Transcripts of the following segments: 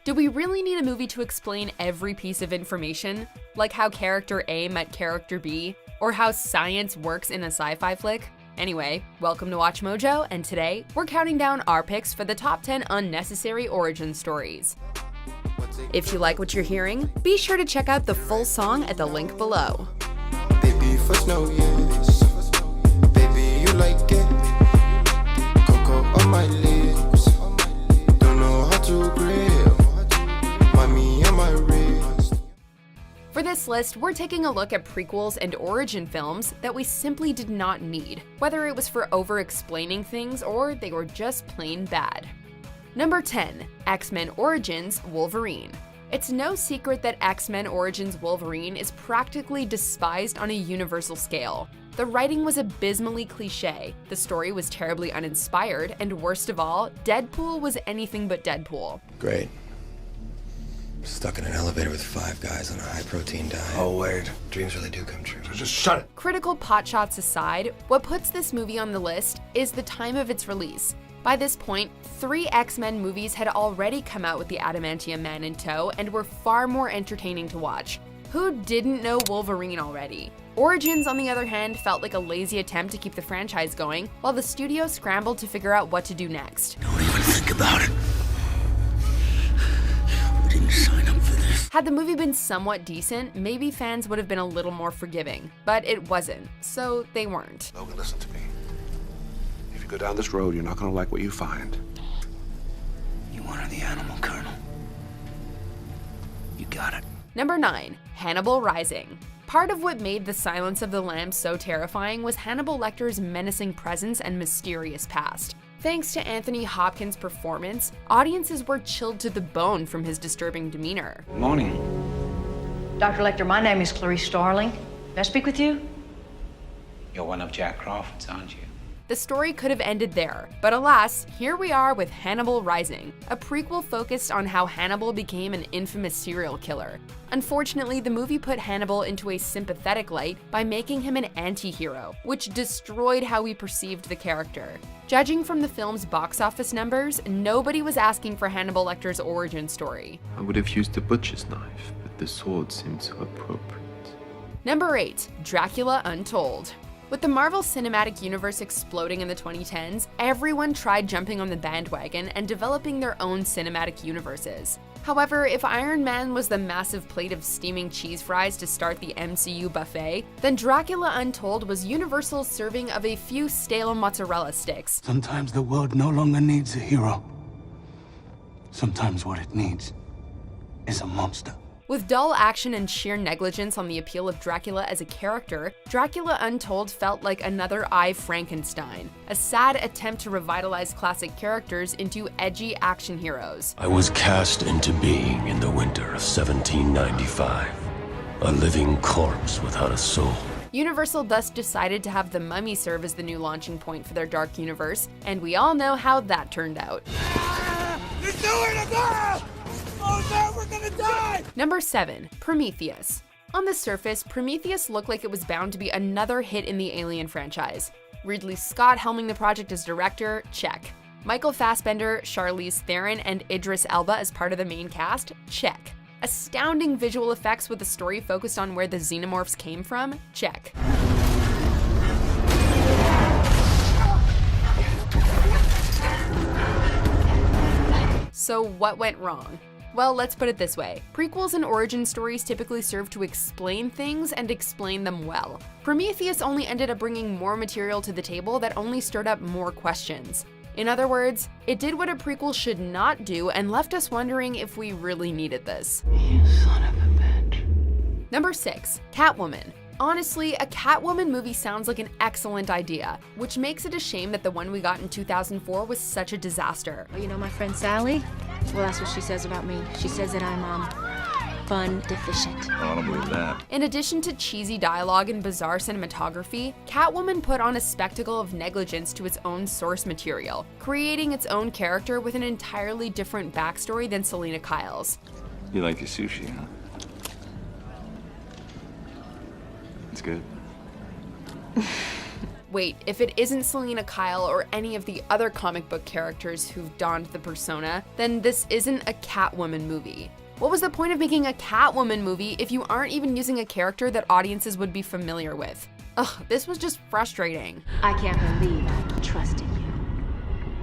Do we really need a movie to explain every piece of information? Like how character A met character B? Or how science works in a sci-fi flick? Anyway, welcome to WatchMojo, and today, we're counting down our picks for the top 10 unnecessary origin stories. If you like what you're hearing, be sure to check out the full song at the link below. Baby, for snow, yes. Baby, you like it. Cocoa on my lips. Don't know how to grill. Mommy on my wrist. For this list, we're taking a look at prequels and origin films that we simply did not need, whether it was for over-explaining things or they were just plain bad. Number 10. X-Men Origins Wolverine. It's no secret that X-Men Origins Wolverine is practically despised on a universal scale. The writing was abysmally cliché, the story was terribly uninspired, and worst of all, Deadpool was anything but Deadpool. Great. Stuck in an elevator with 5 guys on a high-protein diet. Oh, wait. Dreams really do come true. So just shut it. Critical potshots aside, what puts this movie on the list is the time of its release. By this point, 3 X-Men movies had already come out with the Adamantium Man in tow and were far more entertaining to watch. Who didn't know Wolverine already? Origins, on the other hand, felt like a lazy attempt to keep the franchise going, while the studio scrambled to figure out what to do next. Don't even think about it. We didn't sign up for this. Had the movie been somewhat decent, maybe fans would have been a little more forgiving, but it wasn't, so they weren't. Logan, listen to me. If you go down this road, you're not gonna like what you find. You wanted the animal, Colonel. You got it. Number 9. Hannibal Rising. Part of what made The Silence of the Lambs so terrifying was Hannibal Lecter's menacing presence and mysterious past. Thanks to Anthony Hopkins' performance, audiences were chilled to the bone from his disturbing demeanor. Morning. Dr. Lecter, my name is Clarice Starling. May I speak with you? You're one of Jack Crawford's, aren't you? The story could have ended there, but alas, here we are with Hannibal Rising, a prequel focused on how Hannibal became an infamous serial killer. Unfortunately, the movie put Hannibal into a sympathetic light by making him an anti-hero, which destroyed how we perceived the character. Judging from the film's box office numbers, nobody was asking for Hannibal Lecter's origin story. I would have used a butcher's knife, but the sword seemed so appropriate. Number 8. Dracula Untold. With the Marvel Cinematic Universe exploding in the 2010s, everyone tried jumping on the bandwagon and developing their own cinematic universes. However, if Iron Man was the massive plate of steaming cheese fries to start the MCU buffet, then Dracula Untold was Universal's serving of a few stale mozzarella sticks. Sometimes the world no longer needs a hero. Sometimes what it needs is a monster. With dull action and sheer negligence on the appeal of Dracula as a character, Dracula Untold felt like another I, Frankenstein, a sad attempt to revitalize classic characters into edgy action heroes. I was cast into being in the winter of 1795, a living corpse without a soul. Universal thus decided to have The Mummy serve as the new launching point for their dark universe, and we all know how that turned out. There's nowhere to go! Oh no, we're gonna die! Number 7. Prometheus. On the surface, Prometheus looked like it was bound to be another hit in the Alien franchise. Ridley Scott helming the project as director, check. Michael Fassbender, Charlize Theron, and Idris Elba as part of the main cast, check. Astounding visual effects with a story focused on where the xenomorphs came from, check. So what went wrong? Well, let's put it this way. Prequels and origin stories typically serve to explain things and explain them well. Prometheus only ended up bringing more material to the table that only stirred up more questions. In other words, it did what a prequel should not do and left us wondering if we really needed this. You son of a bitch. Number 6. Catwoman. Honestly, a Catwoman movie sounds like an excellent idea, which makes it a shame that the one we got in 2004 was such a disaster. Oh, you know my friend Sally? Well, that's what she says about me. She says that I'm, fun deficient. I don't believe that. In addition to cheesy dialogue and bizarre cinematography, Catwoman put on a spectacle of negligence to its own source material, creating its own character with an entirely different backstory than Selena Kyle's. You like your sushi, huh? It's good. wait, if it isn't Selena Kyle or any of the other comic book characters who've donned the persona, then this isn't a Catwoman movie. What was the point of making a Catwoman movie if you aren't even using a character that audiences would be familiar with? Ugh, this was just frustrating. I can't believe I trusted you.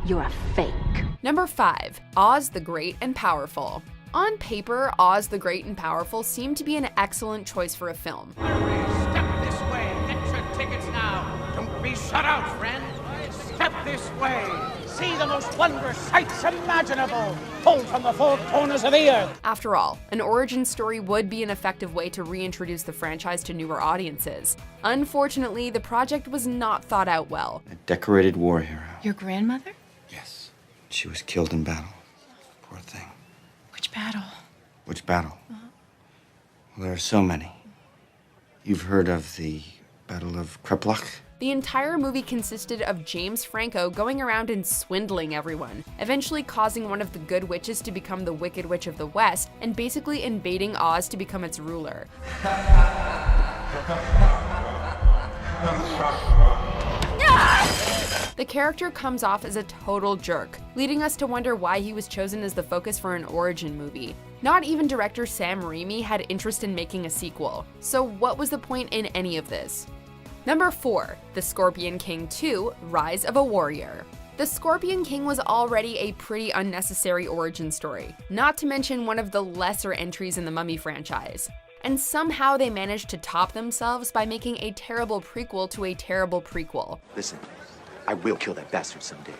You're a fake. Number 5, Oz the Great and Powerful. On paper, Oz the Great and Powerful seemed to be an excellent choice for a film. Step this way. Get your tickets now. Don't be shut out, friend. Step this way. See the most wondrous sights imaginable, pulled from the four corners of the earth. After all, an origin story would be an effective way to reintroduce the franchise to newer audiences. Unfortunately, the project was not thought out well. A decorated war hero. Your grandmother? Yes. She was killed in battle. Poor thing. Which battle? Which battle? Well, there are so many. You've heard of the Battle of Kreplach? The entire movie consisted of James Franco going around and swindling everyone, eventually causing one of the good witches to become the Wicked Witch of the West, and basically invading Oz to become its ruler. The character comes off as a total jerk, leading us to wonder why he was chosen as the focus for an origin movie. Not even director Sam Raimi had interest in making a sequel, so what was the point in any of this? Number 4, The Scorpion King 2: Rise of a Warrior. The Scorpion King was already a pretty unnecessary origin story, not to mention one of the lesser entries in the Mummy franchise. And somehow they managed to top themselves by making a terrible prequel to a terrible prequel. Listen, I will kill that bastard someday.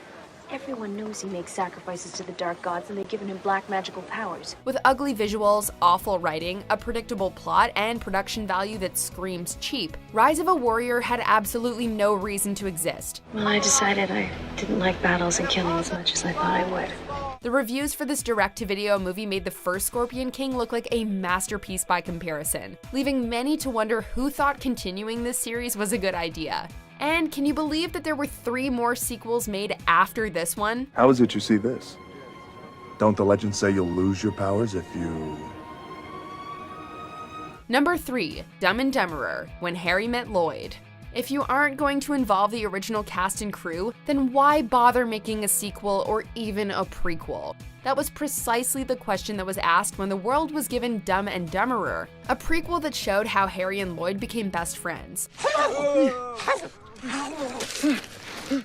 Everyone knows he makes sacrifices to the dark gods and they've given him black magical powers. With ugly visuals, awful writing, a predictable plot, and production value that screams cheap, Rise of a Warrior had absolutely no reason to exist. Well, I decided I didn't like battles and killing as much as I thought I would. The reviews for this direct-to-video movie made the first Scorpion King look like a masterpiece by comparison, leaving many to wonder who thought continuing this series was a good idea. And can you believe that there were 3 more sequels made after this one? How is it you see this? Don't the legends say you'll lose your powers if you... Number 3, Dumb and Dumberer: When Harry Met Lloyd. If you aren't going to involve the original cast and crew, then why bother making a sequel or even a prequel? That was precisely the question that was asked when the world was given Dumb and Dumberer, a prequel that showed how Harry and Lloyd became best friends.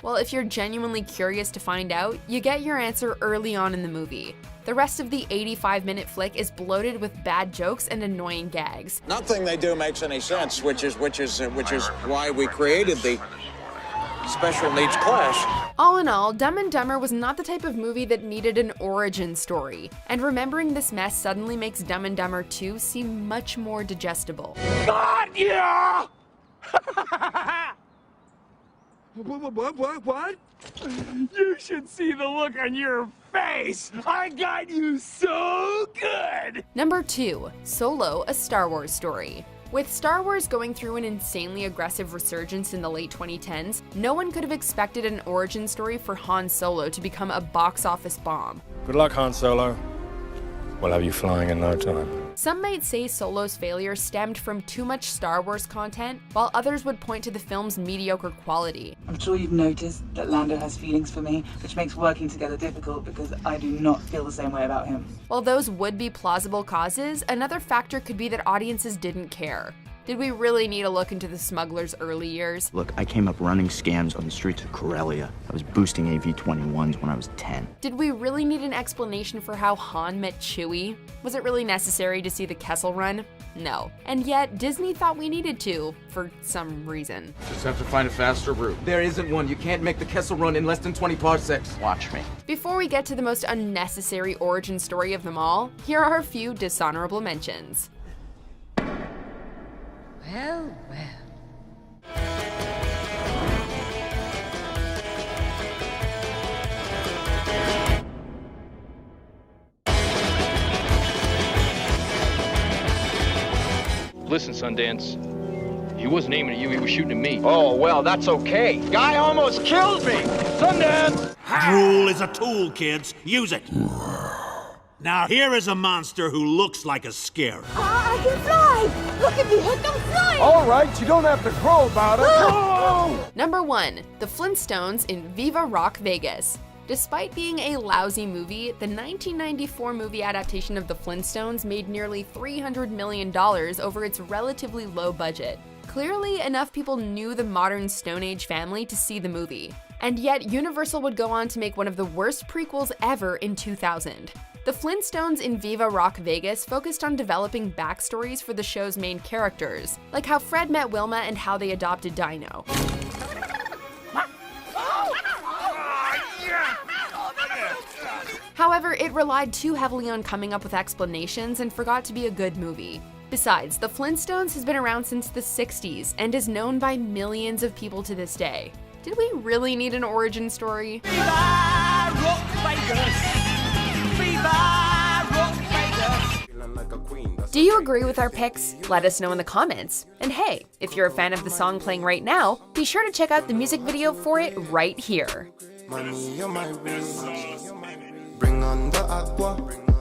Well, if you're genuinely curious to find out, you get your answer early on in the movie. The rest of the 85-minute flick is bloated with bad jokes and annoying gags. Nothing they do makes any sense, which is why we created the special needs class. All in all, Dumb and Dumber was not the type of movie that needed an origin story, and remembering this mess suddenly makes Dumb and Dumber 2 seem much more digestible. God, yeah! What? You should see the look on your face! I got you so good! Number 2, Solo: A Star Wars Story. With Star Wars going through an insanely aggressive resurgence in the late 2010s, no one could have expected an origin story for Han Solo to become a box office bomb. Good luck, Han Solo. We'll have you flying in no time. Some might say Solo's failure stemmed from too much Star Wars content, while others would point to the film's mediocre quality. I'm sure you've noticed that Lando has feelings for me, which makes working together difficult because I do not feel the same way about him. While those would be plausible causes, another factor could be that audiences didn't care. Did we really need a look into the smuggler's early years? Look, I came up running scams on the streets of Corellia. I was boosting AV-21s when I was 10. Did we really need an explanation for how Han met Chewie? Was it really necessary to see the Kessel Run? No. And yet, Disney thought we needed to, for some reason. Just have to find a faster route. There isn't one. You can't make the Kessel Run in less than 20 parsecs. Watch me. Before we get to the most unnecessary origin story of them all, here are a few dishonorable mentions. Well, well. Listen, Sundance. He wasn't aiming at you, he was shooting at me. Oh, well, that's okay. Guy almost killed me! Sundance! Drool is a tool, kids. Use it. Now, here is a monster who looks like a scare. I can fly! Look at me, I can fly! All right, you don't have to crow about it. Oh! Number 1. The Flintstones in Viva Rock Vegas. Despite being a lousy movie, the 1994 movie adaptation of The Flintstones made nearly $300 million over its relatively low budget. Clearly, enough people knew the modern Stone Age family to see the movie. And yet, Universal would go on to make one of the worst prequels ever in 2000. The Flintstones in Viva Rock Vegas focused on developing backstories for the show's main characters, like how Fred met Wilma and how they adopted Dino. However, it relied too heavily on coming up with explanations and forgot to be a good movie. Besides, The Flintstones has been around since the 60s and is known by millions of people to this day. Did we really need an origin story? Viva Rock Vegas! Viva Rock Vegas! Do you agree with our picks? Let us know in the comments. And hey, if you're a fan of the song playing right now, be sure to check out the music video for it right here. Money on my wrist. Bring on the aqua.